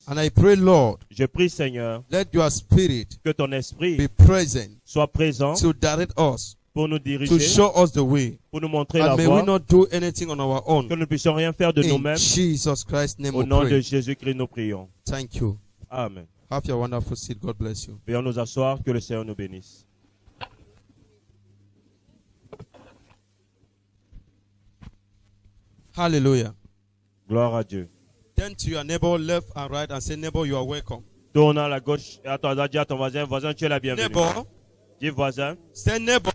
And I pray, Lord, Je prie, Seigneur, let your spirit que ton esprit be present soit présent to direct us, pour nous to diriger, show us the way. pour nous montrer la And may voie, we not do anything on our que own. nous ne puissions rien faire de In nous-mêmes. Jesus Christ's name Au we nom de pray. Jésus-Christ, nous prions. Thank you. Amen. Have your wonderful seat. God bless you. Veuillons nous asseoir, que le Seigneur nous bénisse. Hallelujah. Gloire à Dieu. Turn to your neighbor left and right and say, neighbor, you are welcome. Tourne à la gauche et à ton droite, dis à ton voisin, voisin, tu es la bienvenue. Neighbor, Dis voisin, say neighbor,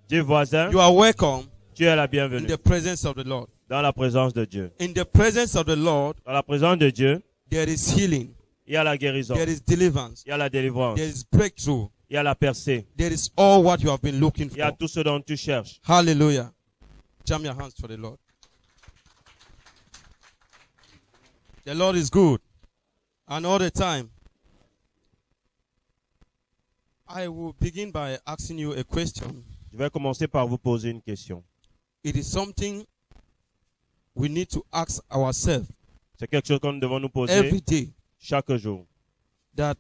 dis voisin, you are welcome tu es la in bienvenue. the presence of the Lord. Dans la présence de Dieu. In the presence of the Lord, Dans la présence de Dieu, there is healing, il y a la guérison, there is deliverance, il y a la délivrance, there is breakthrough, il y a la percée, there is all what you have been looking il y a for. tout ce dont tu cherches. Hallelujah. Jam your hands for the Lord. The Lord is good. And all the time. I will begin by asking you a question. Je vais commencer par vous poser une question. It is something we need to ask ourselves C'est quelque chose que nous devons nous poser every day. chaque jour. That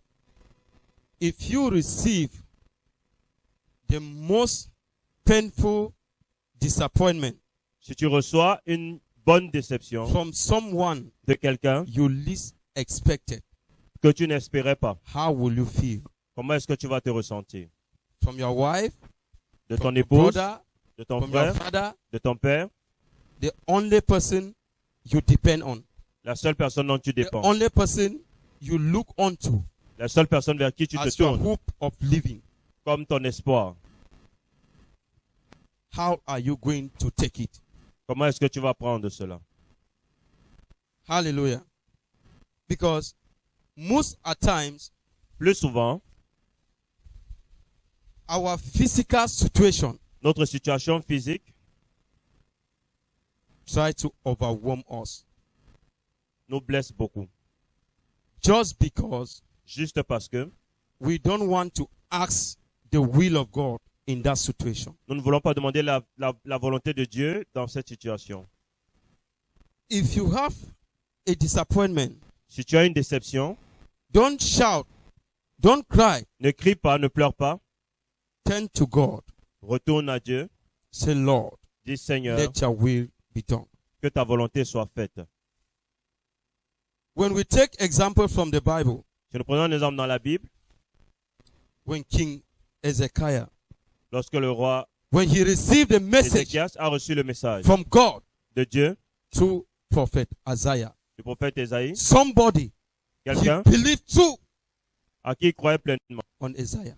if you receive the most painful disappointment Si tu reçois une bonne déception from someone de quelqu'un you least expected, que tu n'espérais pas, how will you feel? comment est-ce que tu vas te ressentir? From your wife, De from ton your épouse, brother, de ton from your frère, father, de ton père, the only person you depend on, la seule personne dont tu the dépends, only person you look onto la seule personne vers qui tu te as your tournes hope of living. comme ton espoir. How are you going to take it? Comment est-ce que tu vas prendre cela? Hallelujah. Because most at times, Plus souvent, our physical situation notre situation physique try to overwhelm us nous blesse beaucoup. just because Juste parce que we don't want to ask the will of God in that situation. nous ne voulons pas demander la volonté de Dieu dans cette situation. If you have a disappointment, Si tu as une déception, don't shout, don't cry, ne crie pas, ne pleure pas. turn to God. Retourne à Dieu. Say, Lord, Dis Seigneur, let your will be done. que ta volonté soit faite. When we take example from the Bible, Si nous prenons un exemple dans la Bible, when King Hezekiah, lorsque le roi when he received the message Ézéchias a reçu le message from God de Dieu, through prophet Isaiah, du prophète Ésaïe, somebody he quelqu'un believed too à qui il croyait pleinement. on Isaiah.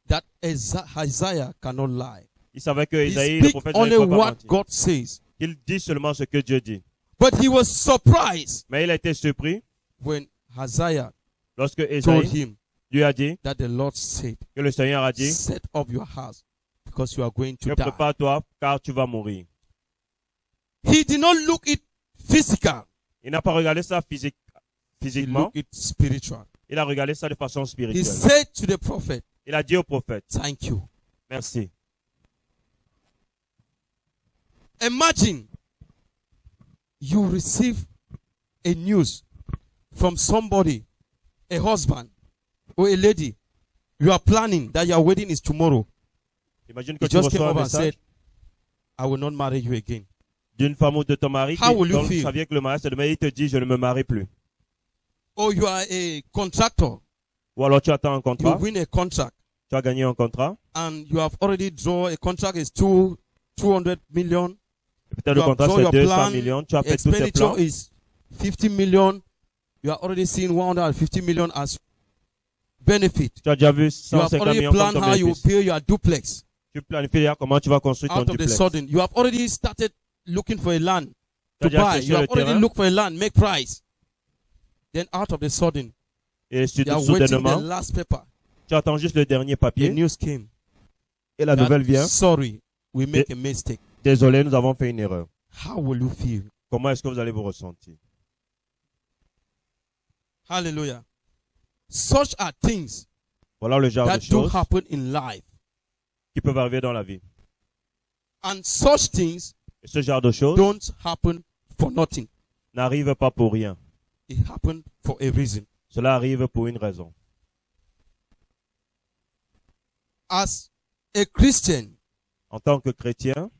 That Isaiah cannot lie. Il savait que He Ésaïe, le speaks prophète, only n'avait pas what menti. God says. Il dit seulement ce que Dieu dit. But he was surprised Mais il a été surpris when Isaiah lorsque told Ésaïe him lui a dit that the Lord said, que le Seigneur a dit, set up your house because you are going to die. prépare-toi car tu vas mourir. He did not look it physical. Il n'a pas regardé ça He physiquement, looked it spiritual. il a regardé ça de façon He spirituelle. said to the prophet, Il a dit au prophète, thank you. merci. Imagine you receive a news from somebody, a husband or a lady. You are planning that your wedding is tomorrow. Imagine que He tu just came reçois un over and message said, I will not marry you again. d'une femme ou de ton mari How will you dont tu feel? savais que le mariage c'est demain, il te dit, je ne me marie plus. Or you are a contractor. Ou alors tu attends un You contrat, win a contract tu as gagné un contrat, and you have already drawn a contract is 200 million. peut-être You le have contrat drawn c'est your 200 plan. millions, tu as fait tous tes Expenditure plans, is 50 million. You are already seeing 150 million as benefit. tu as déjà vu You have 150 already millions comme planned ton how you will bénéfice. pay your duplex. Tu planifies déjà comment tu vas construire ton Out of the duplex. sudden, you have already started looking for a land Tu to as déjà buy. cherché You have le already terrain looked for a land, make price. Then out of the sudden, et you are waiting the soudainement, last paper. tu attends juste le dernier The papier news came. et la that, nouvelle vient. sorry, we make a mistake. Désolé, nous avons fait une erreur. How will you feel? Comment est-ce que vous allez vous ressentir? Hallelujah. Such are things Voilà le genre that de do choses happen in life. qui peuvent arriver dans la vie. And such things Et ce genre de choses don't happen for nothing. n'arrivent pas pour rien. It happened for a reason. Cela arrive pour une raison. As a Christian, En tant que chrétien,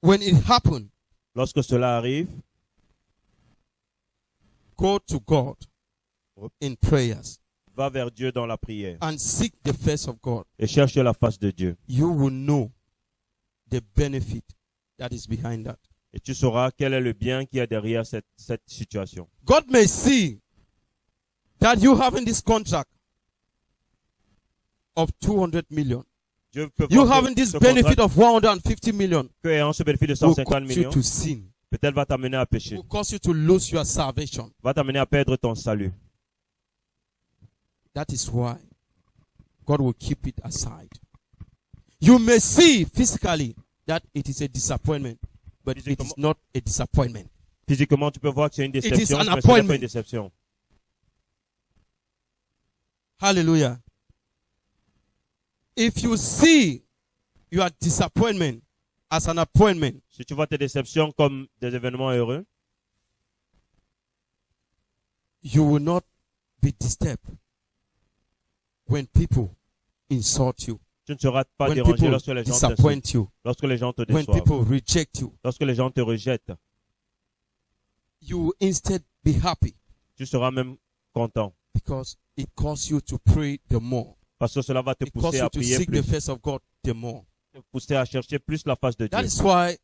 when it happened, lorsque cela arrive, go to God in prayers va vers Dieu dans la prière and seek the face of God. et cherche la face de Dieu. You will know the benefit that is behind that. Et tu sauras quel est le bien qu'il y a derrière cette situation. God may see that you having this contract of 200 million. Dieu peut You voir having que this ce benefit contrat of 150 million que ayant ce bénéfice de will 150 cause you millions, to sin, peut-être va t'amener à pécher, will cause you to lose your salvation. va t'amener à perdre ton salut. That is why God will keep it aside. You may see physically that it is a disappointment, but it is not a disappointment. Physiquement, tu peux voir que c'est une is déception, an mais ce n'est appointment. pas une déception. Hallelujah. If you see your disappointment as an appointment, Si tu vois tes déceptions comme des événements heureux, you will not be disturbed when people insult you, tu ne seras pas when dérangé people lorsque les gens t'insultent, disappoint you, lorsque les gens te when déçoivent, people reject you. lorsque les gens te rejettent. You will instead be happy Tu seras même content because it causes you to pray the more. parce que cela va te It causes pousser you à to prier seek the plus, face of God the more. te pousser à chercher plus la face de That Dieu. is why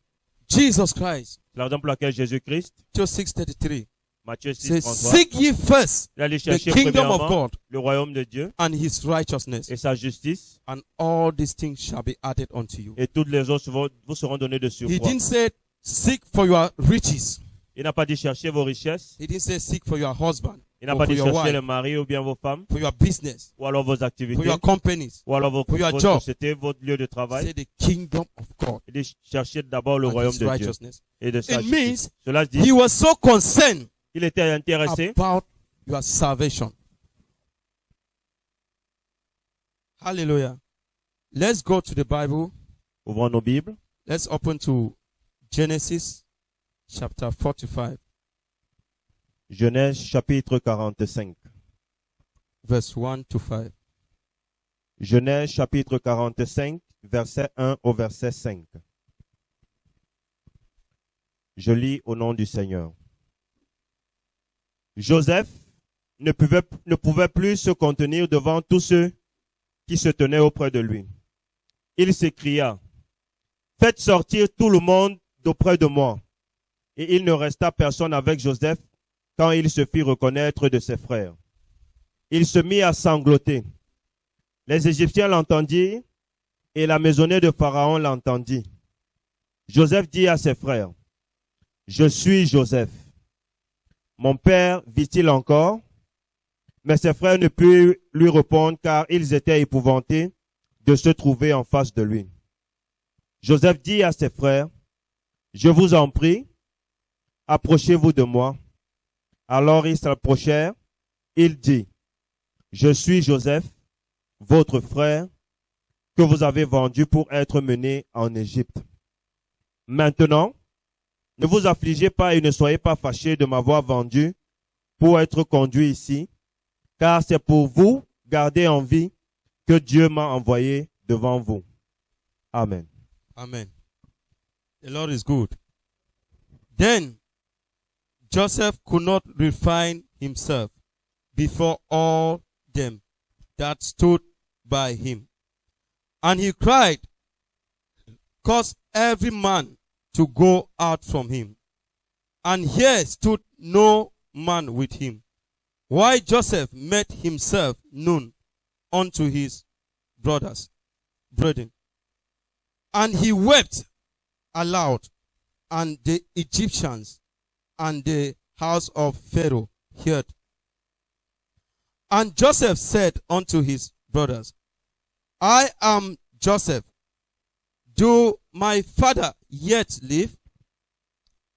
Jesus Christ, C'est la raison pour laquelle Jésus-Christ, Matthew 6:33, Matthieu 6, says, 33, seek ye first il allait the chercher kingdom of premièrement God le royaume de Dieu and his righteousness, et sa justice, and all these things shall be added unto you. et toutes les autres vous seront données de He surcroît. didn't say seek for your riches. Il n'a pas dit chercher vos richesses, He didn't say seek for your husband, il n'a or pas for dit your chercher wife, le mari ou bien vos femmes, for your business, ou alors vos for activités, your companies. ou alors for your votre job. société, votre lieu de travail. Say the kingdom of God Il dit chercher d'abord le and royaume his de Dieu righteousness. et de sa It justice. means Cela dit, he was so concerned il était intéressé about your salvation. Hallelujah. Let's go to the Bible. Ouvrons nos Bibles. Let's open to Genesis chapter 45, Genèse chapitre 45. verse 1 to 5. Genèse chapitre 45, verset 1 au verset 5. Je lis au nom du Seigneur. Joseph ne pouvait plus se contenir devant tous ceux qui se tenaient auprès de lui. Il s'écria, « Faites sortir tout le monde d'auprès de moi. » Et il ne resta personne avec Joseph quand il se fit reconnaître de ses frères. Il se mit à sangloter. Les Égyptiens l'entendirent et la maisonnée de Pharaon l'entendit. Joseph dit à ses frères, « Je suis Joseph. Mon père vit-il encore? » Mais ses frères ne purent lui répondre car ils étaient épouvantés de se trouver en face de lui. Joseph dit à ses frères, « Je vous en prie, approchez-vous de moi. » Alors ils s'approchèrent. Il dit, « Je suis Joseph, votre frère, que vous avez vendu pour être mené en Égypte. Maintenant, ne vous affligez pas et ne soyez pas fâchés de m'avoir vendu pour être conduit ici, car c'est pour vous garder en vie que Dieu m'a envoyé devant vous. » Amen. Amen. The Lord is good. Then Joseph could not refine himself before all them that stood by him. And he cried, cause every man to go out from him. And here stood no man with him. Why Joseph made himself known unto his brethren. And he wept aloud, and the Egyptians and the house of Pharaoh heard. And Joseph said unto his brothers, I am Joseph. Do my father yet live?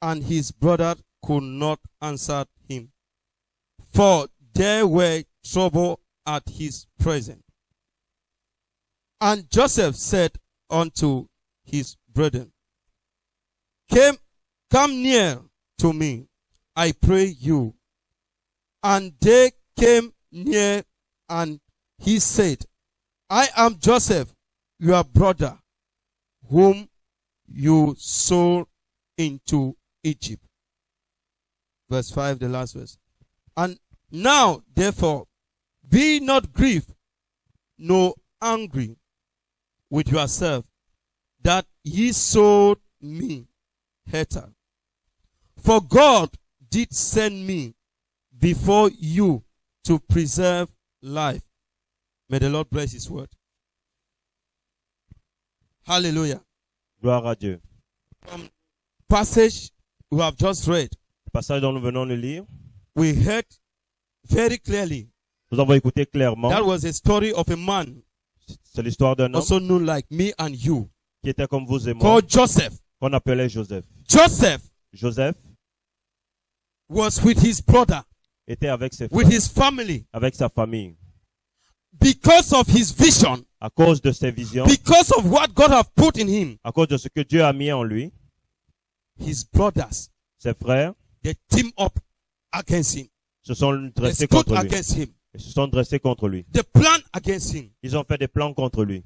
And his brother could not answer him, for there were trouble at his presence. And Joseph said unto his brethren, Come near to me, I pray you. And they came near, and he said, I am Joseph, your brother, whom you sold into Egypt. Verse 5, the last verse. And now, therefore, be not grieved, nor angry with yourself, that ye sold me hither. For God did send me before you to preserve life. May the Lord bless his word. Hallelujah. Gloire à Dieu. Passage we have just read, Passage dont nous venons de lire, we heard very clearly nous avons écouté clairement. that was a story of a man C'est l'histoire d'un homme also known like me and you, qui était comme vous et moi, called Joseph. qu'on appelait Joseph. Joseph Joseph was with his brother, était avec ses with frères, his family, avec sa famille. because of his vision, À cause de ses visions, because of what God have put in him. à cause de ce que Dieu a mis en lui, His brothers, ses frères they team up against him. se sont They dressés stood contre lui. against him. Ils se sont dressés contre lui. They plan against him Ils ont fait des plans contre lui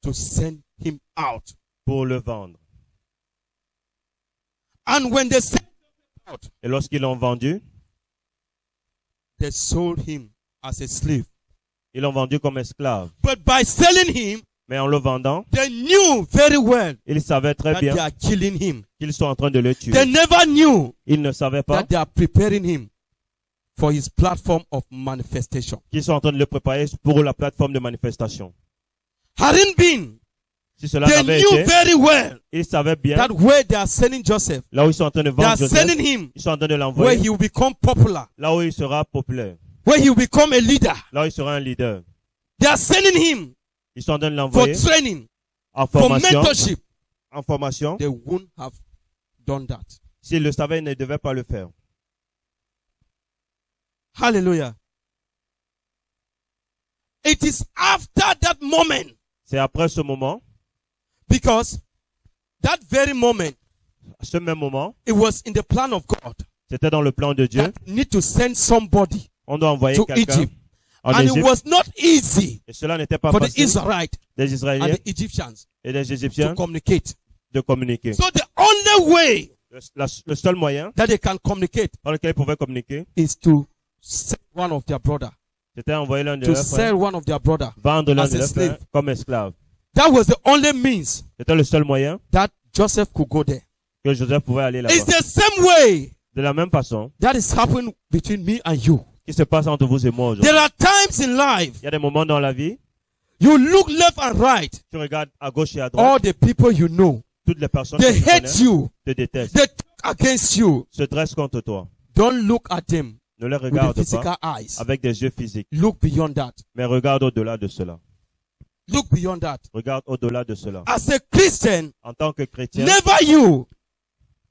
to send him out. pour le vendre. And when they sent him out, Et lorsqu'ils l'ont vendu, they sold him as a slave. ils l'ont vendu comme esclave. But by selling him, Mais en le vendant, they knew very well ils savaient très that they bien are killing him. qu'ils sont en train de le tuer. They never knew Ils ne savaient pas that they are preparing him for his platform of manifestation. qu'ils sont en train de le préparer pour la plateforme de manifestation. Hadn't been, Si cela they n'avait knew été, very well ils savaient bien that where they are sending Joseph, là où ils sont en train de they are vendre Joseph, sending him ils sont en train de where l'envoyer, he will become popular, là où il sera populaire, where he will become a leader. là où il sera un leader. They are sending him Ils sont en train de for l'envoyer training, en for formation. mentorship. En formation. They wouldn't have done that. S'ils le savaient, ils ne devaient pas le faire. Hallelujah. It is after that moment, C'est après ce moment, because that very moment, à ce même moment, it was in the plan of God c'était dans le plan de Dieu. that need to send somebody On doit envoyer to quelqu'un Egypt. en And it Égypte. was not easy Et cela n'était pas for the facile Israelites des and Israéliens the Egyptians et des to Égyptiens communicate. de communiquer. So the only way Le seul moyen that they can communicate par lequel ils pouvaient communiquer, is to sell one of their brother, c'était envoyer l'un de to leurs frères, sell one of their brother vendre l'un as de a leurs frères slave. comme esclave. That was the only means C'était le seul moyen that Joseph could go there. que Joseph pouvait aller là-bas. It's the same way De la même façon that is happening between me and you. qui se passe entre vous et moi aujourd'hui. There are times in life Il y a des moments dans la vie, you look left and right, tu regardes à gauche et à all droite, the people you know, toutes les personnes they que tu hate connais you, te détestent, they talk against you. se dressent contre toi. Don't look at them Ne les with the regarde pas physical eyes. avec des yeux physiques, Look beyond that. mais regarde au-delà de cela. Look beyond that. Regarde au-delà de cela. As a Christian, En tant que chrétien, never you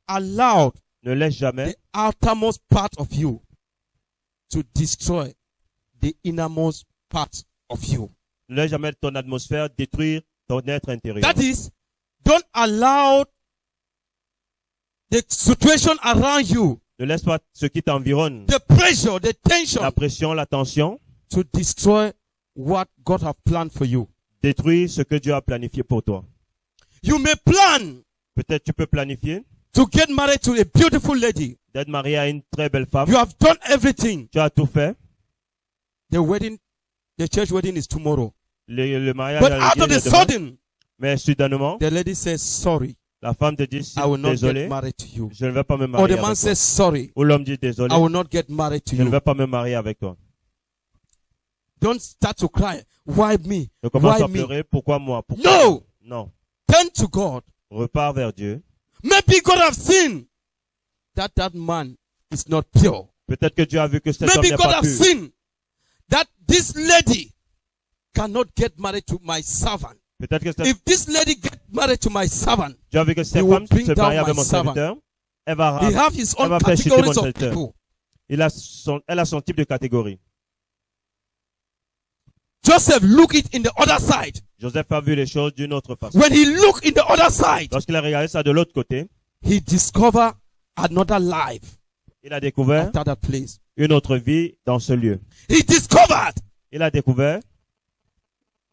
allowed ne laisse jamais the outermost part of you to destroy the innermost part of you. ne laisse jamais ton atmosphère détruire ton être intérieur. That is, don't allow the situation around you, Ne laisse pas ce qui t'environne, the pressure, the tension, la pression, la tension, to destroy what God have planned for you. détruire ce que Dieu a planifié pour toi. You may plan Peut-être tu peux planifier to get married to a beautiful lady. d'être marié à une très belle femme. You have done everything. Tu as tout fait. The church wedding is tomorrow. Le mariage But à out of the l'église est demain. sudden, Mais soudainement, the lady says, sorry, la femme te dit, I will not désolé, get married to you. je ne vais pas me Or marier the man avec toi. says, sorry, Ou l'homme dit, désolé, I will not get married to je ne you. vais pas me marier avec toi. Don't start to cry. Why me? Je commence Why à me? pleurer. Pourquoi moi? Pourquoi No! moi? Non. Turn to God. Repars vers Dieu. Maybe God have seen that man is not pure. Peut-être que Dieu a vu que cet homme Maybe n'est God pas have pur. seen that this lady cannot get married to my servant. Peut-être que If this lady get married to my servant, Dieu a vu que cette will femme bring se down marie avec my mon servant. serviteur. Elle va, he have his elle own va faire chuter categories mon of serviteur. people. Elle a son type de catégorie. Joseph look it in the other side. Joseph a vu les choses d'une autre façon. When he look in the other side, Lorsqu'il a regardé ça de l'autre côté, he discover another life. Il a découvert after that place. une autre vie dans ce lieu. He discovered Il a découvert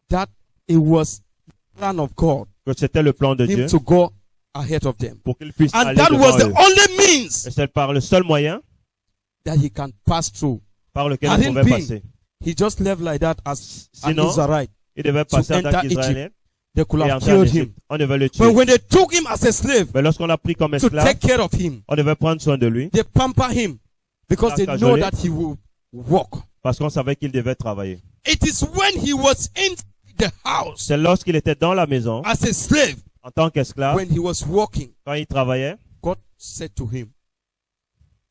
that it was the plan of God que c'était le plan de Dieu him to go ahead of them. pour qu'il puisse And aller that was the devant eux. only means Et c'est par le seul moyen that he can pass through. par lequel Had il it pouvait been, passer. he just left like that as an Sinon, Israelite. il devait passer en tant enter qu'Israélien They could et have entrer en killed him. Égypte. On devait le tuer. But when they took him as a slave Mais lorsqu'on l'a pris comme to esclave, take care of him, on devait prendre soin de lui they pamper him because they know Cajoler. that he will walk. parce qu'on savait qu'il devait travailler. It is when he was in the house C'est lorsqu'il était dans la maison as a slave, en tant qu'esclave, when he was walking, quand il travaillait, God said to him,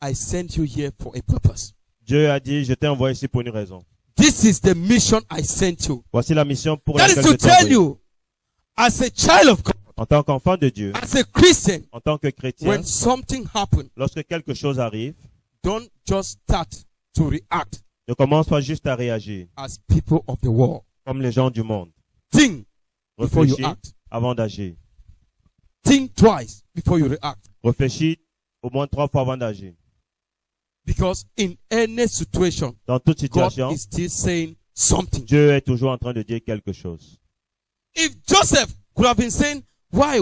I sent you here for a purpose. Dieu a dit, je t'ai envoyé ici pour une raison. This is the mission I sent you. Voici la mission pour That is laquelle to je t'ai tell envoyé. you, as a child of God, En tant qu'enfant de Dieu, as a Christian, en tant que chrétien, when something happens, lorsque quelque chose arrive, don't just start to react ne commence pas juste à réagir as people of the world. comme les gens du monde. Think before you Réfléchis act. avant d'agir. Think twice before you react. Réfléchis au moins 3 fois avant d'agir. Because in any situation, Dans toute God situation, is still saying something. Dieu est toujours en train de dire quelque chose. If Joseph could have been saying, why?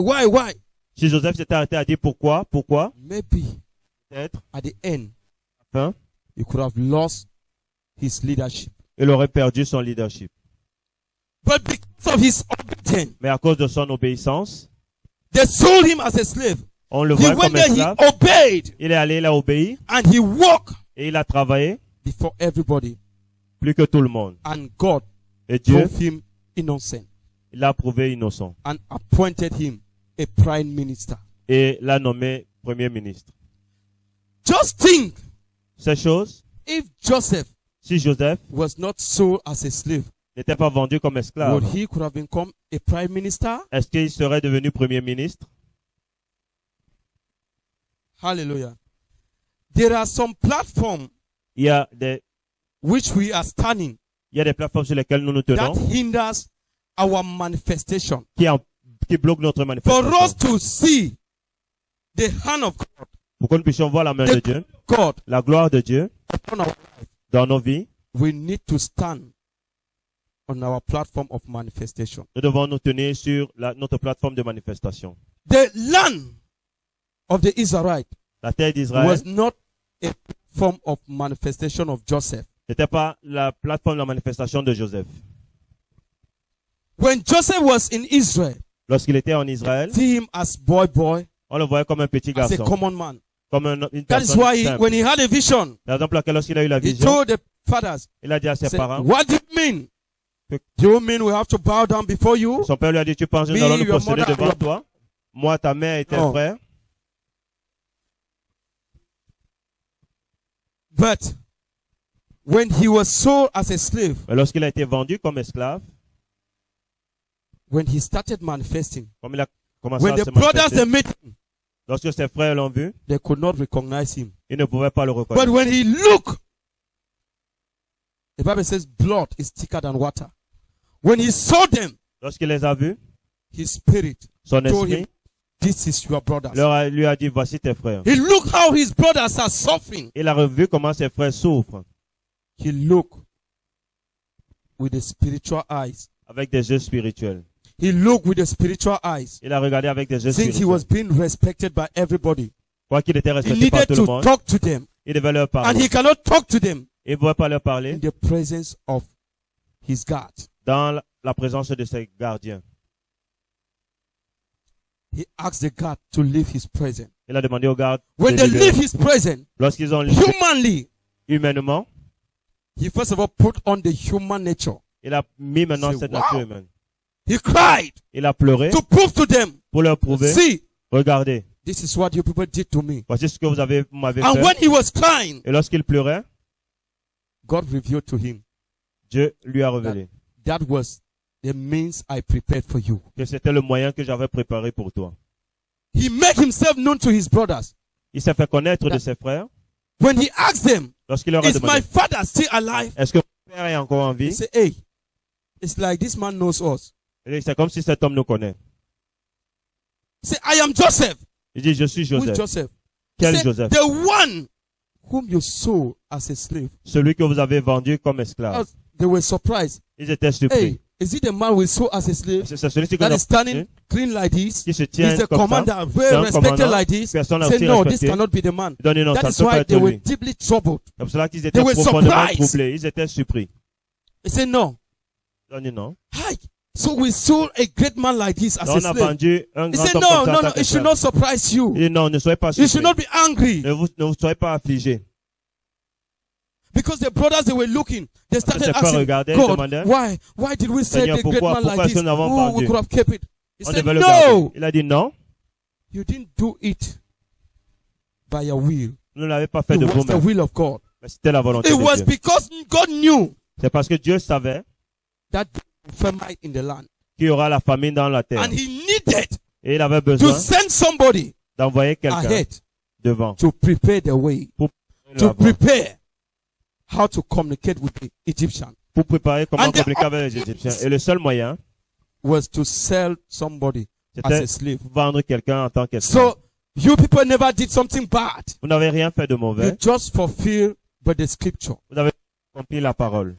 Si Joseph s'était arrêté à dire pourquoi, Maybe peut-être, at the end, hein, he could have lost his leadership. il aurait perdu son leadership. But because of his obedience, Mais à cause de son obéissance, they sold him as a slave. on le He voit went comme there, he esclave. obeyed, Il est allé, il a obéi and he walked et il a travaillé before everybody. plus que tout le monde. And God Et Dieu, proved him innocent il l'a prouvé innocent and appointed him a prime minister. et l'a nommé premier ministre. Just think, Ces choses, if Joseph si Joseph was not sold as a slave, n'était pas vendu comme would esclave, he could have become a prime minister? est-ce qu'il serait devenu premier ministre? Hallelujah. There are some platforms Il y a des which we are standing plateformes sur lesquelles nous nous that tenons hinders our manifestation. qui bloquent notre For us manifestation. to see the hand of God, Pour que nous puissions voir la main de Dieu, God la gloire de Dieu upon our life, dans nos vies, we need to stand on our platform of manifestation. nous devons nous tenir sur notre plateforme de manifestation. The land of the Israelites La terre d'Israël was not a form of manifestation of Joseph. n'était pas la plateforme de la manifestation de Joseph. When Joseph was in Israel, Lorsqu'il était en Israël, see him as boy, on le voyait comme un petit as a garçon, common man. comme une That is personne why simple. when he had a vision, Par exemple, lorsqu'il a eu la he vision, told the fathers, il a dit à ses said, parents, what do you mean? Do you mean we have to bow down before you? son père lui a dit, tu penses que nous Me, allons nous your prosterner mother, devant your- toi? Moi, ta mère et tes Oh. frères. But when he was sold as a slave, Mais lorsqu'il a été vendu comme esclave, when he started manifesting, comme il a commencé when à the se brothers they manifester, met him, lorsque ses frères l'ont vu, they could not recognize him. ils ne pouvaient pas le But reconnaître. when he looked, the Bible says blood is thicker than water. When he saw them, Lorsqu'il les a vus, his spirit son told him, esprit this is your brothers. lui a dit, voici tes frères. He looked how his brothers are suffering. Il a revu comment ses frères souffrent He looked with the spiritual eyes. avec des yeux spirituels. He looked with the spiritual eyes. Il a regardé avec des yeux Since he was spirituels. being respected by everybody, Quoi qu'il était he respecté par needed tout le to monde, talk to them. il devait leur And parler. he cannot talk to them Il ne pouvait pas leur in parler the presence of his God. dans la présence de ses gardiens. He asked the God to leave his presence. Il a demandé aux gardes When de they libérer. leave his presence, Lorsqu'ils ont humanly, humainement, he first of all put on the human nature. il a mis maintenant Say, cette wow. nature humaine. He cried Il a pleuré to prove to them, pour leur prouver, see, regardez, this is what you people did to me. voici ce que vous m'avez And fait. when he was crying, Et lorsqu'il pleurait, God revealed to him, Dieu lui a révélé that was the means I prepared for you. que c'était le moyen que j'avais préparé pour toi. He made himself known to his brothers. Il s'est fait connaître de ses frères. When he asked them, Lorsqu'il leur a is my demandé, father still alive? est-ce que mon père est encore en They vie? say, hey, it's like this man knows us. Et c'est comme si cet homme nous connaît. Say, I am Joseph. Il dit, je suis Who is Joseph. Joseph? He Quel said, Joseph? the one whom you sold as a slave. celui que vous avez vendu comme esclave. They were surprised. Ils étaient surpris. Hey, is it the man we sold as a slave C'est celui-ci que that nous is standing avons clean like this? qui se He's tient the comme commander, ça. very C'est un respected commandant. like this. Personne n'a Say aussi no, this respecté. cannot be the man. Il donne non, That ça is ne peut pas why être they were lui. deeply troubled. C'est pour cela qu'ils They étaient were profondément surprised. troublés. Ils étaient surpris. He said no. Il donne non. Hi. So we sold a great man like this as On a a slave. vendu un He grand said homme no, comme ça no, en no. tant It should qu'esclave. not surprise you. Il dit non, ne soyez pas You should surpris. not be angry. Ne vous soyez pas affligés. Because the brothers, they were looking. They started ses frères asking, regardaient, God, demandaient, why did we sell Seigneur, a great man pourquoi like est-ce que this? nous avons Oh, we vendu? could have kept it. He On said, devait le garder. no, Il a dit non, you didn't do it by your will. vous ne l'avez pas fait It de was the vous-même. will of God. Mais c'était la volonté It de was Dieu. because God knew C'est parce que Dieu savait that there was famine in the land. qu'il y aura la famine dans la terre. And he needed Et il avait to besoin send somebody d'envoyer quelqu'un ahead devant to prepare the way, to pour prepare how to communicate with the Egyptian préparer comment And the communiquer avec les Égyptiens. Et le seul moyen, was to sell somebody as c'était a slave. vendre quelqu'un en tant qu'esclave. So you people never did something bad. Vous n'avez rien fait de You mauvais. just fulfill but the scripture. Vous avez accompli la parole.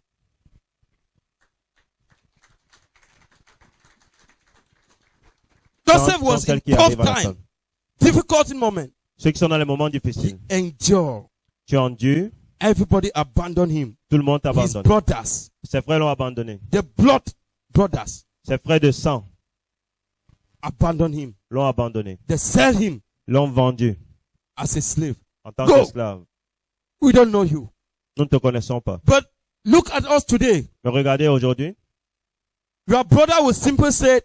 Joseph was Celle in qui tough arrive à la time, fin. difficult moment. Ceux qui sont dans les moments He difficiles. endured. Tu endures, Everybody abandoned him. tout le monde His t'abandonne. brothers, Ses frères l'ont abandonné. the blood brothers, Ses frères de sang abandoned him. l'ont abandonné. They sell him L'ont vendu as a slave. en tant Go. qu'esclave. We don't know you. Nous ne te connaissons pas. But look at us today. Mais regardez aujourd'hui, Your brother will simply say,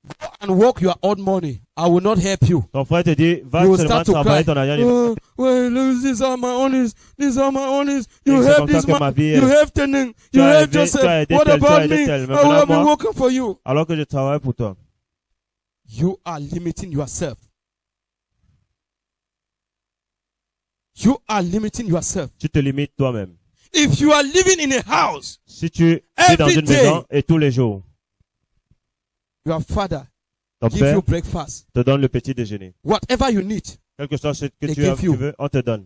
go and work your own money. I will not help you. ton frère te dit, va You will seulement start to travailler cry. ton argent. Oh, well, these are my honors. These are my honors. You Et c'est have comme ça this que ma man. vie est. You have Tening. Tu You as have aidé- tu as Joseph. aidé What tel, tu as about aidé me? tel. Mais I will have maintenant, been moi, working for you. alors que je travaille pour toi, You are limiting yourself. You are limiting yourself. tu te limites toi-même. If you are living in a house, Si tu es dans Every une day. maison et tous les jours, your father ton give père you breakfast. te donne le petit déjeuner. Whatever you need, Quel que soit ce que They tu give you. veux, on te donne.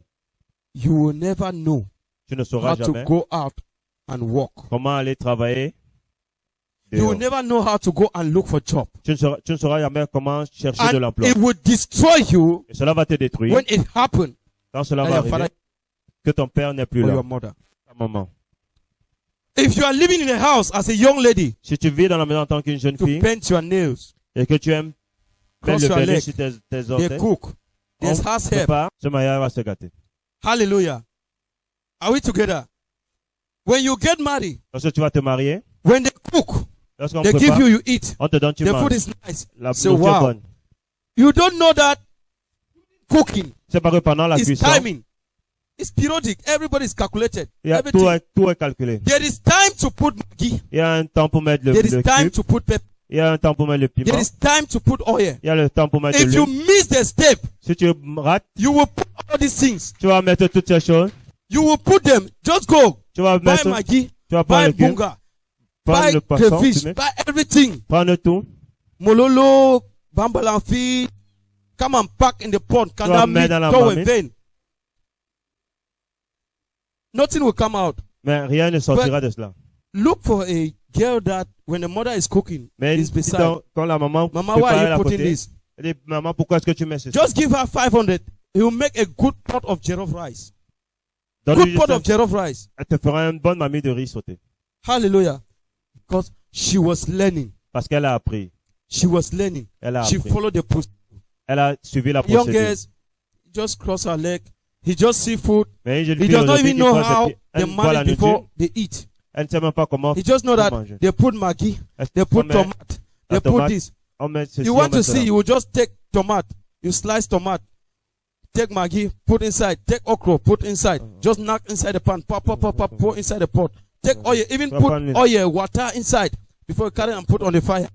you will never know Tu ne how sauras to jamais go out and work. comment aller travailler. You will dehors. never know how to go and look for job. Tu ne sauras jamais comment chercher de And l'emploi. it will destroy you Et cela va te détruire when it happens quand cela and va your father arriver, que ton père n'est plus or là, your mother. ta maman. If you are living in a house as a young lady, Si tu vis dans la maison en tant qu'une jeune to fille paint your nails, et que tu aimes mettre cross le your vernis leg, sur tes they orteils, cook, there's house help. prépare, ce mariage va se gâter. Hallelujah. Are we together? When you get married, Lorsque tu vas te marier, when they cook, lorsqu'on they give prépare, you eat. on te donne, tu The food manges. is nice. La So nourriture est wow. bonne. You don't know that cooking C'est pas que pendant la is cuisson, timing. It's periodic. Everybody is calculated. il y a, Everything. tout est calculé. There is time to put maggi. Il y a un temps pour mettre le There is time cube, to put pepper. il y a un temps pour mettre le piment, There is time to put oil. il y a le temps pour mettre If you l'huile. miss the step, Si tu rates, you will put all these things. tu vas mettre toutes ces choses, You will put them. Just go. tu vas Buy mettre, maggi. tu vas Buy prendre le cube, bunga. prendre Buy le the poisson, fish. tu mets, Buy everything. prendre tout, Mololo, bambalamfi. Come and pack in the pot. vas Kanda mettre meat. dans la Go in marmite. vain. Nothing will come out. mais rien ne sortira de cela. Look for a girl that when the mother is cooking Mais is si beside. quand la maman Mama, why prépare are à you putting côté, this? elle dit, maman, pourquoi est-ce que tu mets ceci? Just give her 500. He will make a good pot of jollof rice. Donne-lui Good pot juste of jollof rice. elle te fera une bonne mamie de riz sauté. Hallelujah. Because she was learning. Parce qu'elle a appris. She was learning. Elle a She appris. followed the process. Elle a suivi la Young procédure. girls just cross her leg. He just see food. Mais une jeune He fille does not aujourd'hui even qui know prend ses how pieds, they elle voit la manage before nourriture, they eat. elle ne sait même pas comment He just know that manger. they put maggi, Elle- they put on met tomato, la they put tomate, this. on met ceci, You on want met to cela. see, you will just take tomato, you slice tomato, take maggi, put inside, take okra, put inside, just knock inside the pan, pop, pop, pop, pop, pour inside the pot. Take oil, even Pop put on it. oil, water inside before you carry and put on the fire.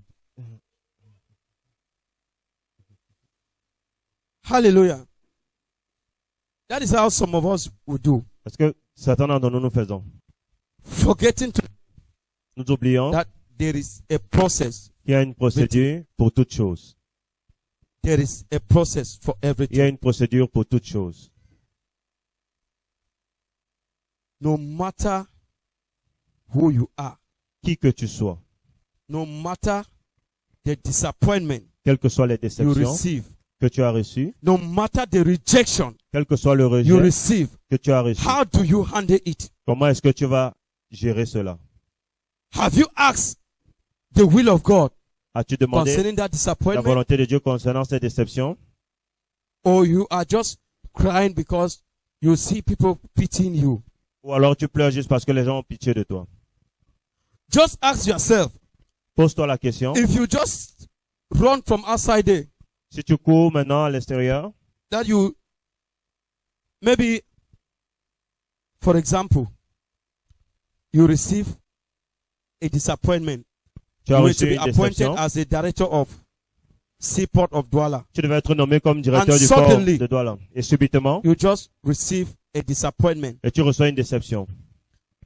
Hallelujah. That is how some of us will do. Parce que certains d'entre nous faisons. Forgetting to Nous oublions that there is a process. qu'il y a une procédure pour toute chose. There is a process for Il y a everything. une procédure pour toute chose. no matter who you are, qui que tu sois, no matter the disappointment quelles que soient les you déceptions receive, que tu as reçues, no matter the rejection quel que soit le you rejet receive, que tu as reçu, how do you handle it? comment est-ce que tu vas gérer cela? Have you asked the will of God As-tu demandé concerning that la disappointment? volonté de Dieu concernant ces déceptions? Or you are just crying because you see people pitying you? Ou alors tu pleures juste parce que les gens ont pitié de toi? Just ask yourself, Pose-toi la question. if you just run from outside there, Si tu cours maintenant à l'extérieur, that you, maybe, for example, you receive a disappointment. tu as You were to reçu be une appointed déception. as the director of Seaport of Douala. Tu devais être nommé comme directeur And du port suddenly- de Douala. Et subitement, You just receive a disappointment. et tu reçois une déception.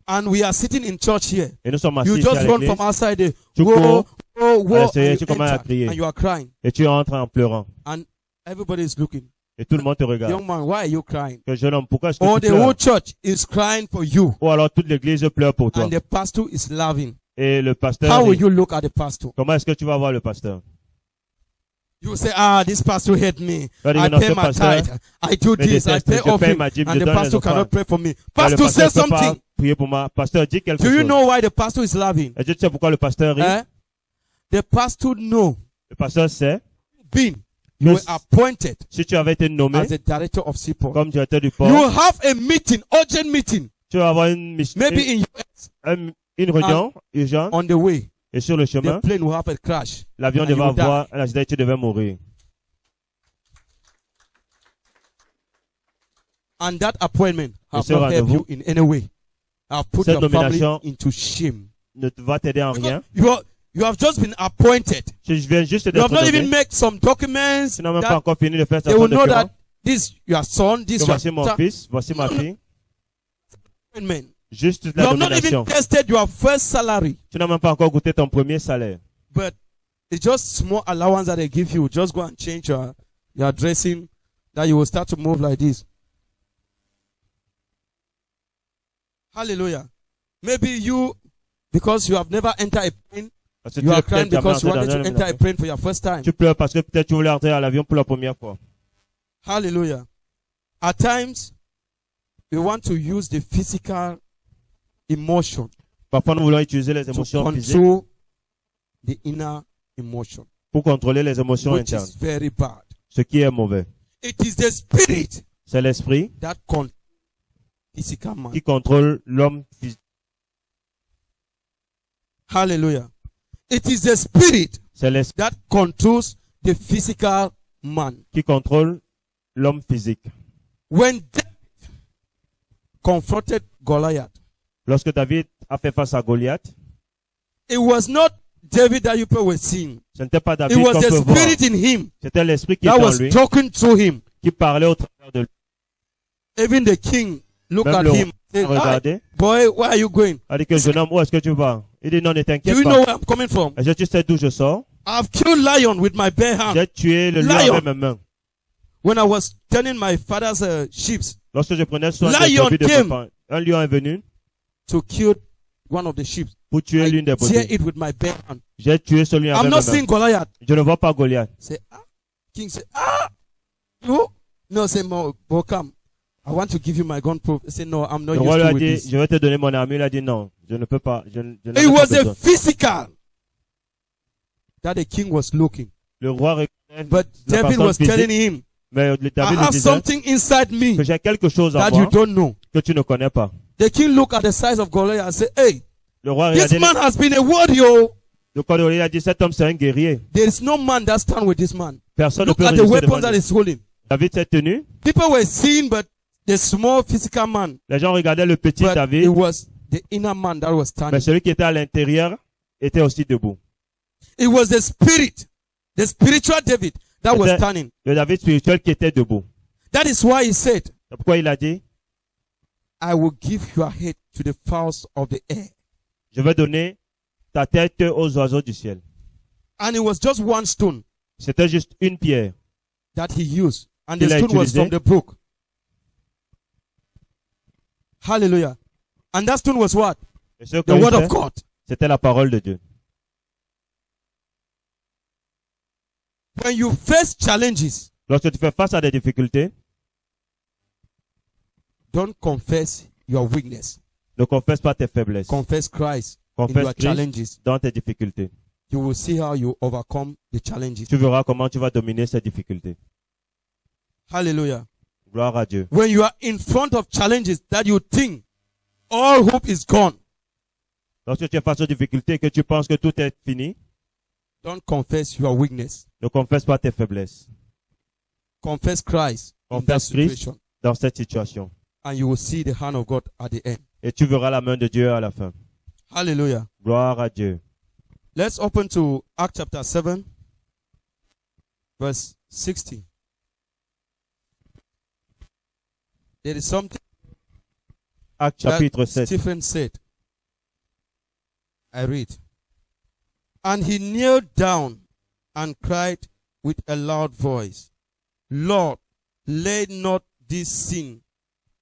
And we are sitting in church here. Et nous sommes assis You ici à just run l'église. from outside there. Tu Whoa, cours whoa, whoa, l'extérieur, and tu you commences à enter, crier. and you are crying. Et tu entres en pleurant. And everybody is looking. Et tout le monde te regarde. Young man, why are you crying? Que jeune homme, pourquoi est-ce que Or tu the whole pleures? church is crying for you. Ou alors toute l'église pleure pour toi. And the pastor is laughing. Et le pasteur, How will rit. you look at the pastor? Comment est-ce que tu vas voir le pasteur? You say, this pastor hate me. Tu vas dire, I non, pay ce my pasteur tithe. I do me this. I déteste. pay Je paye offering. ma dîme, And je the donne les pastor offrandes. cannot pray for me. Mais le Pastor, say pasteur peut pas something. prier pour moi. Pasteur, dis quelque Do you chose. know why the pastor is laughing? Et tu sais pourquoi le pasteur rit? Eh? The pastor know, Le pasteur sait being you que were appointed si tu avais été nommé as the director of Seaport. comme directeur du port, You have a meeting, urgent meeting, tu vas avoir une mission, maybe in US, une réunion urgente. on the way. Et sur le The chemin, plane will have a crash. l'avion and you devait will die. avoir un accident et tu devais mourir. And that appointment have ce not helped rendez-vous- you in any way. Have put Cette your family nomination- into shame. Ne te va t'aider en rien. You have just been appointed. Je viens juste You d'être have not even nommé. made some documents Tu n'as même pas that encore fini de faire they certains will know documents. that this your son, this Que your voici mon fils, voici ma fille. appointment. Juste You la have not even nomination. tested your first salary, Tu n'as même pas encore goûté ton premier salaire. but it's just small allowance that they give you. Just go and change your dressing, that you will start to move like this. Hallelujah. Maybe you, because you have never entered a plane, Parce que you tu are es crying peut-être because you jamais wanted entré to dans enter a l'avion. plane for your first time. Tu pleures parce que peut-être tu voulais entrer à l'avion pour la première fois. Hallelujah. At times, we want to use the physical emotion Parfois, nous voulons utiliser les to émotions physiques control the inner emotion, pour contrôler les émotions which internes. is very bad. Ce qui est mauvais. It is the spirit C'est l'esprit that controls physical man. qui contrôle l'homme physique. Hallelujah. It is the spirit C'est l'esprit that controls the physical man. qui contrôle l'homme physique. When David confronted Goliath, Lorsque David a fait face à Goliath, it was not David that you people were seeing. ce n'était pas It David was qu'on the peut voir. spirit in him C'était l'esprit qui that était en was lui, talking through him. qui parlait au travers de lui. Even the king looked Même at le him. Said, roi regardait. boy, where are you going? A dit que jeune homme, où est-ce que tu vas? Il dit non, ne Do t'inquiète you pas. know where I'm coming from? Est-ce que tu sais d'où je sors? I've killed lion with my bare hand. J'ai tué le lion Lion. avec mes mains. When I was turning my father's sheep Lorsque je prenais soin des Lion brebis de came. papa, un lion est venu to kill one of the sheep, pour tuer l'une des I tear brebis. it with my bare hand. J'ai tué celui I'm avec not mes mains. seeing Goliath. Je ne vois pas Goliath. Say, king say, you? No, say, Mo, come. I want to give you my gun proof. Say, no, I'm not Le used roi lui to a with dit, this. je vais te donner mon armure. Il a dit non, je ne peux pas. Je n'en ai It pas was a besoin. physical that the king was looking. Le roi regardait But la David personne was telling physique, him, mais I David lui have disait something inside me que j'ai quelque chose en that you moi don't know. que tu ne connais pas. The king looked at the size of Goliath and said, hey, Le roi this regardait man has been a warrior. le Goliath a dit, cet homme c'est un guerrier. There is no man that stand with this man. Personne ne Look peut at the résister weapons devant that lui. is holding. David s'est tenu. People were seeing, but the small physical man, Les gens regardaient le petit but David, it was the inner man that was mais standing. celui qui était à l'intérieur était aussi debout. It was the spirit, the spiritual David that was C'était- standing. Le David spirituel qui était debout. That is why he said, C'est pourquoi il a dit, I will give your head to the fowls of the air. je vais donner ta tête aux oiseaux du ciel. And it was just one stone C'était juste une pierre. that he used. And the Il a stone was utilisé. from the brook. Hallelujah. And that stone was what? Et ce The caillou, word of God. c'était la parole de Dieu. When you face challenges, Lorsque tu fais face à des difficultés, don't confess your weakness. ne confesse pas tes faiblesses. Confess Christ in Confesse your Christ challenges. dans tes difficultés. You will see how you overcome the challenges. Tu verras comment tu vas dominer ces difficultés. Hallelujah. Gloire à Dieu. When you are in front of challenges that you think all hope is gone, Lorsque tu es face aux difficultés et que tu penses que tout est fini, don't confess your weakness. ne confesse pas tes faiblesses. Confess Christ in that Confesse Christ situation. dans cette situation. And you will see the hand of God at the end. Et tu verras la main de Dieu à la fin. Hallelujah. Gloire à Dieu. Let's open to Acts chapter 7, verse 60. There is something Acte that chapitre 7. Stephen said. I read. And he knelt down and cried with a loud voice, Lord, lay not this sin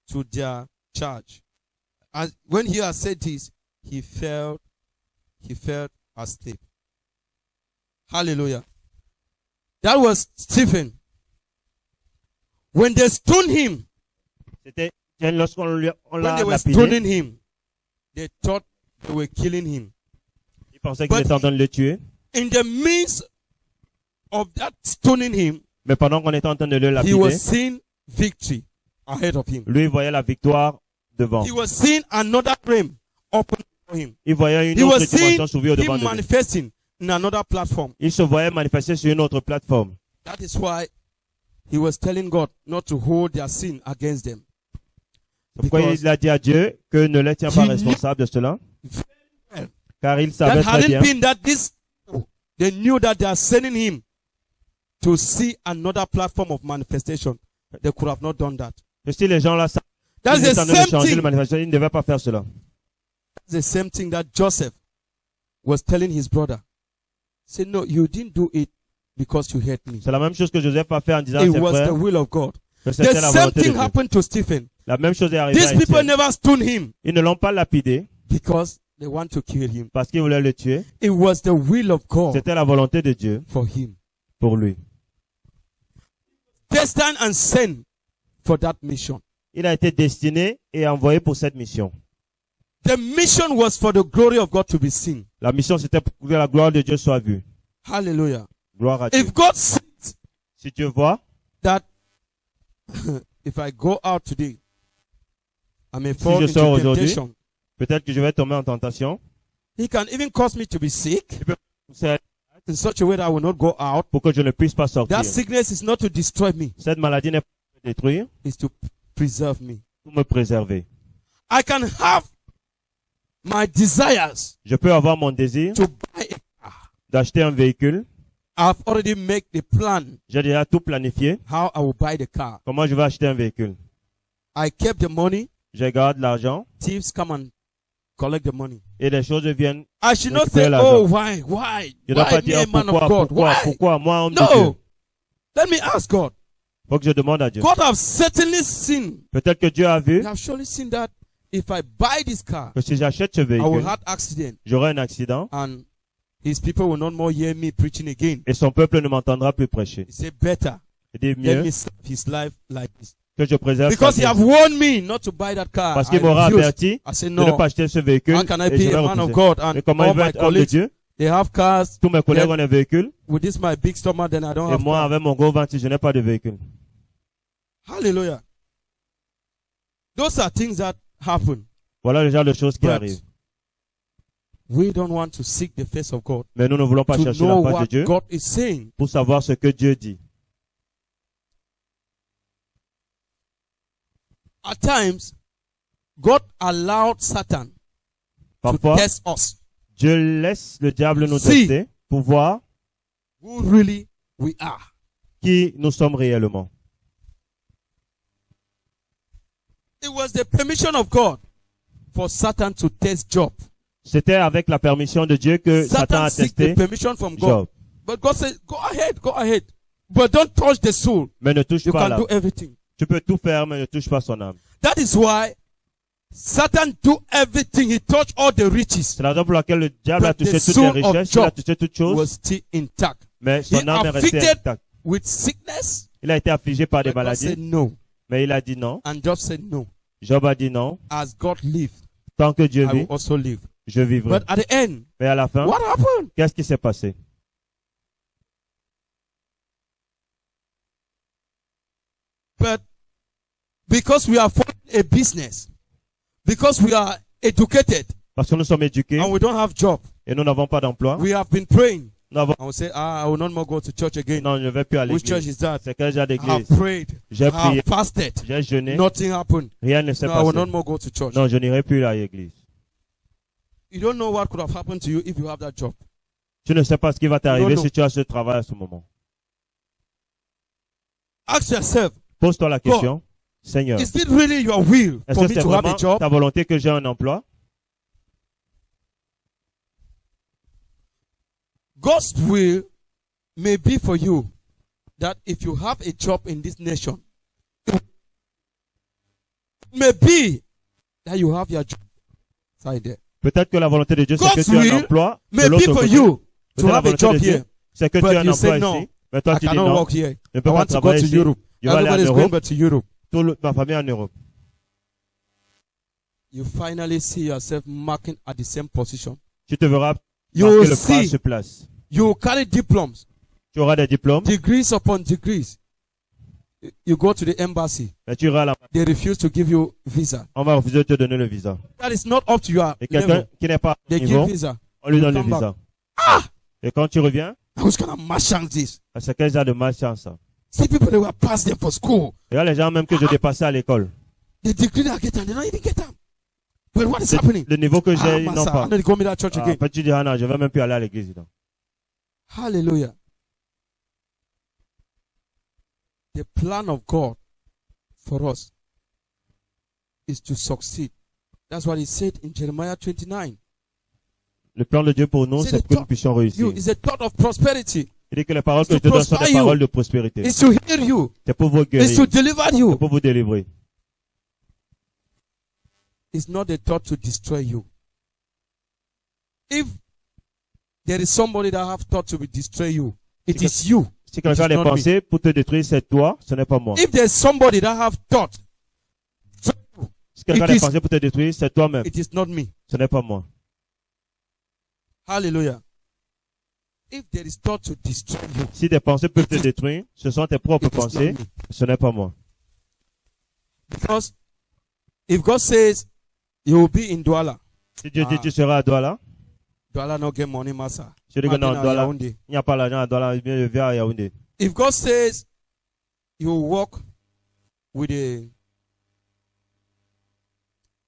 to their charge. And when he had said this, he felt asleep. Hallelujah. That was Stephen. When they stoned him, C'était lorsqu'on when l'a they were lapidé, stoning him, they thought they were killing him. il pensait qu'il But était en train de le tuer. In the midst of that stoning him, Mais pendant qu'on était en train de le he lapider, was seeing victory ahead of him. lui il voyait la victoire devant. He was seeing another realm open for him. Il voyait une He autre was seeing dimension s'ouvrir devant him de lui. manifesting in another platform. Il se voyait manifester sur une autre plateforme. That is why he was telling God not to hold their sin against them. Pourquoi Because il a dit à Dieu que ne les tient pas he knew responsable de cela? well Car il that savait très bien hadn't been that this, they knew that they are sending him to see another platform of manifestation. They could have not done that. que si les gens là savent That's qu'ils the étaient en train de same changer de thing. manifestation, ils ne devaient pas faire cela. The same thing that Joseph was telling his brother. Say, no, you didn't do it because you hate me. C'est la même chose que Joseph a fait en disant à It ses was the frères will of God. que The c'était la same volonté de thing Dieu. happened to Stephen. La même chose est arrivée These à people Étienne. never stoned him Ils ne l'ont pas lapidé because they want to kill him. parce qu'ils voulaient le tuer. It was the will of God C'était la volonté de Dieu for him. pour lui. Destined and sent for that mission. Il a été destiné et envoyé pour cette mission. The mission was for the glory of God to be seen. La mission, c'était pour que la gloire de Dieu soit vue. Hallelujah. Gloire à Dieu. If God sees Si Dieu voit, that if I go out today, I may si fall je into sors aujourd'hui, temptation. peut-être que je vais tomber en tentation. He can even cause me to be sick C'est in such a way that I will not go out. pour que je ne puisse pas sortir. That sickness is not to destroy me, Cette maladie n'est pas pour me détruire, it's to preserve me. pour me préserver. I can have my desires Je peux avoir mon désir to buy a car. d'acheter un véhicule. I've already made the plan J'ai déjà tout planifié. how I will buy the car. Comment je vais acheter un véhicule. I kept the money. Je garde l'argent Thieves come and collect the money. et les choses viennent. I should not Récupérer say, l'argent. oh, why? Je ne dois Why pas me, dire a man pourquoi, of God? pourquoi, Why? pourquoi, moi, homme de Dieu. No. Let me ask God. Faut que je demande à Dieu. God have certainly seen. Peut-être que Dieu a vu You have surely seen that if I buy this car, que si j'achète ce I will véhicule, have accident j'aurai un accident and his people will not more hear me preaching again. et son peuple ne m'entendra plus prêcher. He said, better Il dit let mieux me save his life like this. que je préserve Because he sa have vie. warned me not to buy that car. Parce I qu'il m'aura refuse. averti I said, de ne no. pas acheter ce véhicule How can I et je be vais a man of refuser. God? Mais And comment all il va my être homme de colleagues, Dieu? they have cars. Tous mes collègues Then- ont un véhicule With this my big stomach, then I don't et have moi car. avec mon gros ventre, je n'ai pas de véhicule. Hallelujah. Those are things that happen. Voilà le genre de choses qui But arrivent. we don't want to seek the face of God Mais nous ne voulons pas to chercher know la face de what Dieu God is saying. pour savoir ce que Dieu dit. At times, God allowed Satan to Parfois, test us Dieu laisse le diable nous Si. tester pour voir who really we are. qui nous sommes réellement. It was the permission of God for Satan to test Job. C'était avec la permission de Dieu que Satan Satan a seek the testé permission from God. Job. But God said, go ahead. But don't touch the soul. Mais ne touche You pas can l'âme. do everything. Tu peux tout faire, mais ne touche pas son âme. That is why Satan do everything. He touched all the riches. C'est la raison pour laquelle le diable a But touché the toutes soul les of richesses, il a Job touché toutes choses, was still intact. mais He son âme est restée afflicted intacte. with sickness. Il a été affligé par des But God maladies, said no. mais il a dit non. And Job said no. Job a dit non. As God lives, Tant que Dieu I will vit, also live. je vivrai. But at the end, Mais à la fin, what happened? qu'est-ce qui s'est passé? But because we are following a business, because we are educated Parce que nous sommes éduqués and we don't have job, et nous n'avons pas d'emploi. we have been praying. Nous avons, I will say, I will not more go to church again. non, je ne vais plus à Which church l'église. is that? C'est quel genre I have d'église? prayed. J'ai I prié, have fasted. j'ai jeûné, Nothing happened. rien ne s'est No, I will passé. not more go to church. Non, je n'irai plus à l'église. You don't know what could have happened to you if you have that job. Tu ne sais pas ce qui va t'arriver Non. si tu as ce travail à ce moment. Ask yourself, Pose-toi la question, Seigneur, is it really your will est-ce for que me c'est to have vraiment a job? ta volonté que j'ai un emploi? God's will may be for you that if you have a job in this nation, it may be that you have your job inside there. Peut-être que la volonté de Dieu, c'est que God's tu as un will emploi. De may be l'autre for côté, you to peut-être la have a volonté job de Dieu, here. c'est que But tu as un you say emploi no. ici. Mais toi, I tu dis cannot non, work here. je ne I peux pas want to go travailler to ici. Europe. Je vais aller en Everybody is going Europe. back to Europe. Toute ma famille en Europe. You finally see yourself marking at the same position. Tu te verras You marquer will le pas see. sur place. You will carry diplomas, Tu auras des diplômes, degrees upon degrees. You go to the embassy. mais tu iras là. They refuse to give you visa. On va refuser de te donner le visa. That is not up to your Et quelqu'un level. qui n'est pas au They niveau, give visa. on lui donne le come back. visa. Ah! Et quand tu reviens, Who's gonna malchance this? c'est quel genre de malchance ça? See people that were passed them for school. Il y a les gens même que je dépassais à l'école. The degree they are getting, they don't even get them. But what is happening? Le niveau que j'ai, Ah, ils n'ont Master, pas. I'm not going to that church Ah, again. après tu dis, ah non, je vais même plus aller à l'église. non. Hallelujah. The plan of God for us is to succeed. That's what he said in Jeremiah 29. Le plan de Dieu pour nous, C'est c'est le que nous temps. puissions réussir. You is a thought of prosperity. Il dit que les paroles que to je te donne sont prosper des you. paroles de prospérité. It's to heal you. C'est pour vous It's guérir. to deliver you. C'est pour vous délivrer. It's not a thought to destroy you. If there is somebody that have thought to destroy you, it is you. Si quelqu'un a It des is not me. pensées pour te détruire, c'est toi, ce n'est pas moi. If there's somebody that have thought, Si quelqu'un a it des is- pensées pour te détruire, c'est toi-même, it is not me. ce n'est pas moi. Hallelujah. If there is thought to destroy you, Si des pensées peuvent te détruire, ce sont tes propres it is not pensées, me. ce n'est pas moi. Because if God says you will be in Douala, Si Dieu dit Ah. tu seras à Douala, Douala no get money, massa. je dis que non, Madina, Douala, Yaoundé. il n'y a pas l'argent à Douala, je viens à Yaoundé. If God says you will walk with a,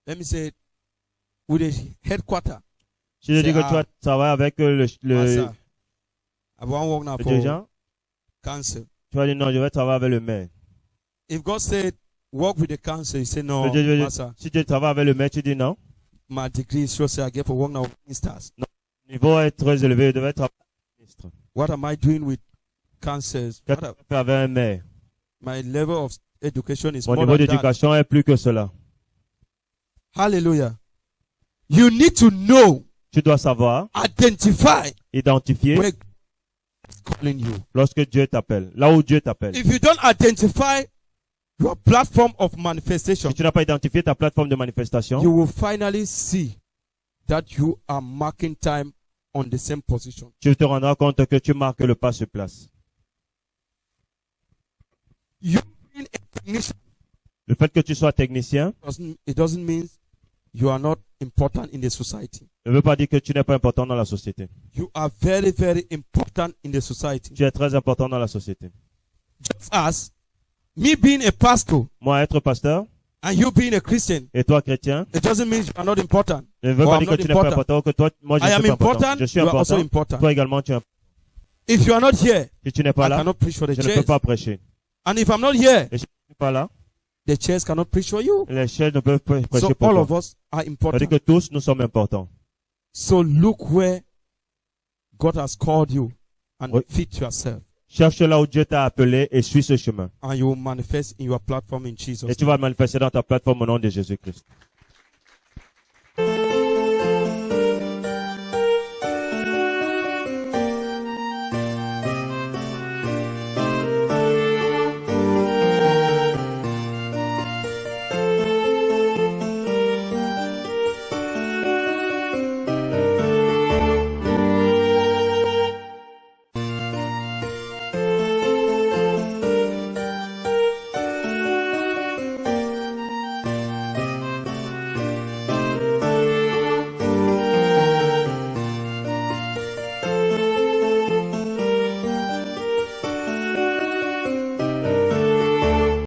let me say, with a headquarter, Si je dis C'est que à- tu vas travailler avec le massa, I won't walk now for dirigeant, council. tu vas dire non, je vais travailler avec le maire. If God said walk with the council, you say no, Je dis- massa. Si tu travailles avec le maire, tu dis non. My degree is sure say I get for work now with ministers. Le niveau est très élevé, je devais travailler avec le ministre. What am I doing with councils? Qu'est-ce que tu fais avec un maire? My level of education is Mon more niveau than that. d'éducation est plus que cela. Hallelujah. You need to know, Tu dois savoir, identify identifier where God is calling you. lorsque Dieu t'appelle, là où Dieu t'appelle. If you don't identify your platform of manifestation, Si tu n'as pas identifié ta plateforme de manifestation, you will finally see that you are marking time on the same position. tu te rendras compte que tu marques le pas sur place. You being a technician Le fait que tu sois technicien doesn't mean you are not important in the society. ne veut pas dire que tu n'es pas important dans la société. You are very, very important in the society. Tu es très important dans la société. Just as me being a pastor Moi, être pasteur and you being a Christian, et toi, chrétien, it doesn't mean you are not important. ne veut Oh, pas I'm dire que not tu n'es pas important. important, que toi, moi, je I ne am suis pas important. important. Je suis You are also important. important. Toi également, tu es important. If you are not here, Si tu n'es pas I là, cannot preach for the je ne peux church. pas prêcher. And if I'm not here, Et si je ne suis pas là, the church cannot preach for you. les chefs ne peuvent pas So prêcher pour all toi. of us are C'est-à-dire important. que tous, nous sommes importants. So look where God has called you and Oui. fit yourself. Cherche là où Dieu t'a appelé et suis ce chemin. And you will manifest in your platform in Jesus' Et tu vas manifester dans ta plateforme au nom de Jésus-Christ.